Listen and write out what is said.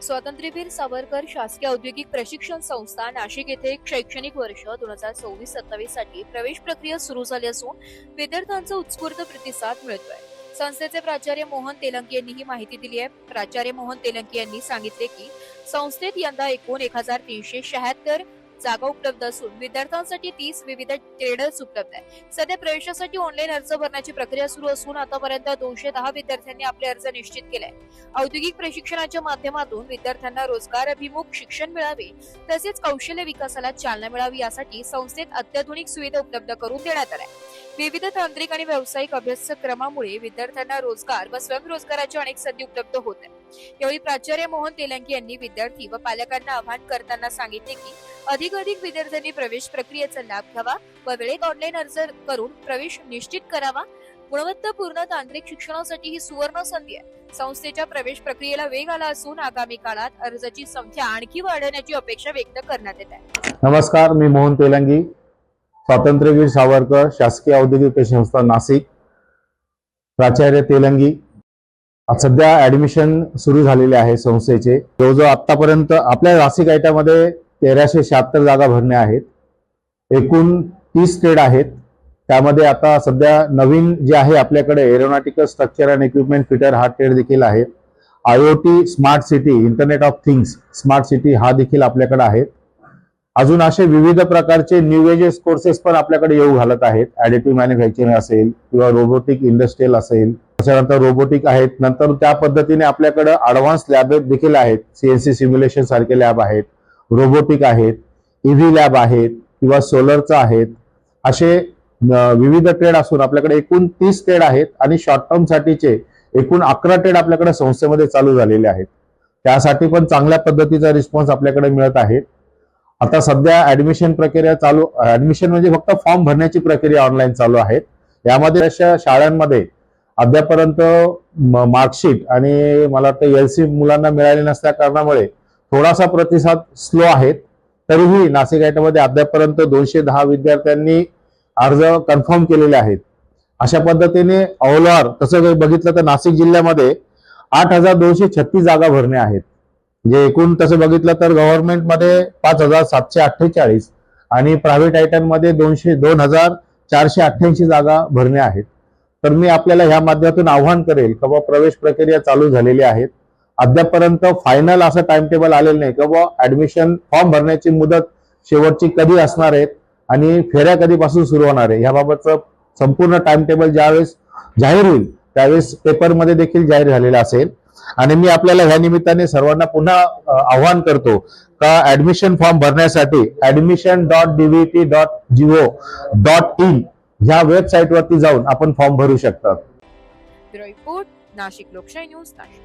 स्वातंत्र्यवीर सावरकर शासकीय औद्योगिक प्रशिक्षण संस्था नाशिक येथे शैक्षणिक वर्ष 2026-27 साठी प्रवेश प्रक्रिया सुरू झाली असून विद्यार्थ्यांचा उत्स्फूर्त प्रतिसाद मिळतोय। संस्थेचे प्राचार्य मोहन तेलंगी यांनी ही माहिती दिली आहे। प्राचार्य मोहन तेलंगी यांनी सांगितले की संस्थेत यंदा एकूण 1376 जागा उपलब्ध असून विद्यार्थ्यांसाठी 30 विविध ट्रेडर्स उपलब्ध आहेत। सध्या प्रवेशासाठी ऑनलाईन अर्ज भरण्याची प्रक्रिया सुरू असून आतापर्यंत 210 विद्यार्थ्यांनी आपले अर्ज निश्चित केले आहेत। औद्योगिक प्रशिक्षणाच्या माध्यमातून विद्यार्थ्यांना रोजगार अभिमुख शिक्षण मिळावे तसेच कौशल्य विकासाला चालना मिळावी यासाठी संस्थेत अत्याधुनिक सुविधा उपलब्ध करून देण्यात आल्या। विविध तांत्रिक आणि व्यावसायिक अभ्यासक्रमामुळे विद्यार्थ्यांना रोजगार व स्वयंरोजगाराच्या अनेक संधी उपलब्ध होत आहेत। यावेळी प्राचार्य मोहन तेलंगी यांनी विद्यार्थी व पालकांना आवाहन करताना सांगितले की अधिकाधिक विद्यार्थ्यांनी प्रवेश प्रक्रियेचा लाभ घ्यावा व वेळेत ऑनलाईन अर्ज करून प्रवेश निश्चित करावा। गुणवत्तापूर्ण तांत्रिक शिक्षणासाठी ही सुवर्ण संधी आहे। संस्थेच्या प्रवेश प्रक्रियेला वेग आला असून आगामी काळात अर्जाची संख्या आणखी वाढवण्याची अपेक्षा व्यक्त करण्यात येत आहे। नमस्कार, मी मोहन तेलंगी, स्वातंत्र्यवीर सावरकर शासकीय औद्योगिक प्रशिक्षण संस्था नाशिक, प्राचार्य तेलंगी। सध्या ऍडमिशन सुरू झालेले आहे संस्थेचे। जवळजवळ आतापर्यंत आपल्या नाशिक आयटामध्ये 1376 जागा भरणे आहेत। एकूण 30 ट्रेड आहेत। त्यामध्ये आता सध्या नवीन जे आहे आपल्याकडे aeronautical structure and equipment fitter हा ट्रेड देखील आहे। IoT smart city, internet of things smart city हा देखील आपल्याकडे आहे। अजून असे विविध प्रकारचे न्यू एजेस कोर्सेस पण आपल्याकडे येऊ घालत आहेत। ॲडिटिव्ह मॅन्युफॅक्चरिंग असेल किंवा रोबोटिक इंडस्ट्रियल असेल, त्याच्यानंतर रोबोटिक आहेत। नंतर त्या पद्धतीने आपल्याकडे ॲडव्हान्स लॅब देखील आहेत। CNC सिम्युलेशन सारखे लॅब आहेत, रोबोटिक आहेत, EV लॅब आहेत किंवा सोलरचा आहेत। असे विविध ट्रेड असून आपल्याकडे एकूण 30 ट्रेड आहेत आणि शॉर्ट टर्म साठीचे एकूण 11 ट्रेड आपल्याकडे संस्थेमध्ये चालू झालेले आहेत। त्यासाठी पण चांगल्या पद्धतीचा रिस्पॉन्स आपल्याकडे मिळत आहे। आता सध्या ऍडमिशन प्रक्रिया चालू, ऍडमिशन म्हणजे फक्त फॉर्म भरण्याची प्रक्रिया ऑनलाईन चालू आहे। यामध्ये शाळांमध्ये अद्यापर्यंत मार्कशीट आणि मला वाटतं LC मुलांना मिळाले नसल्या कारणामुळे थोडासा प्रतिसाद स्लो आहे। तरीही नाशिक आयटामध्ये अद्यापर्यंत 210 विद्यार्थ्यांनी अर्ज कन्फर्म केलेले आहेत। अशा पद्धतीने ऑल तसं बघितलं तर नाशिक जिल्ह्यामध्ये 8236 जागा भरणे आहेत। जे एकूण तसं बघितलं तर गव्हर्नमेंटमध्ये 5748 आणि प्रायव्हेट आयटममध्ये 2488 जागा भरणे आहेत। तर मी आपल्याला ह्या माध्यमातून आव्हान करेल की प्रवेश प्रक्रिया चालू झालेली आहे। अद्यापर्यंत फायनल असं टाइम टेबल आलेलं नाही की ऍडमिशन फॉर्म भरण्याची मुदत शेवटची कधी असणार आहे आणि फेऱ्या कधीपासून सुरू होणार आहे याबाबतचं संपूर्ण टाइम टेबल ज्यावेळेस जाहीर होईल त्यावेळेस पेपरमध्ये देखील जाहीर झालेला असेल। आणि मी आपल्याला ह्या निमित्ताने सर्वांना पुन्हा आव्हान करतो का ऍडमिशन फॉर्म भरण्यासाठी admission.dvt.go.in ह्या वेबसाईट वरती जाऊन आपण फॉर्म भरू शकता। ब्युरो रिपोर्ट, नाशिक लोकशाही न्यूज, नाशिक।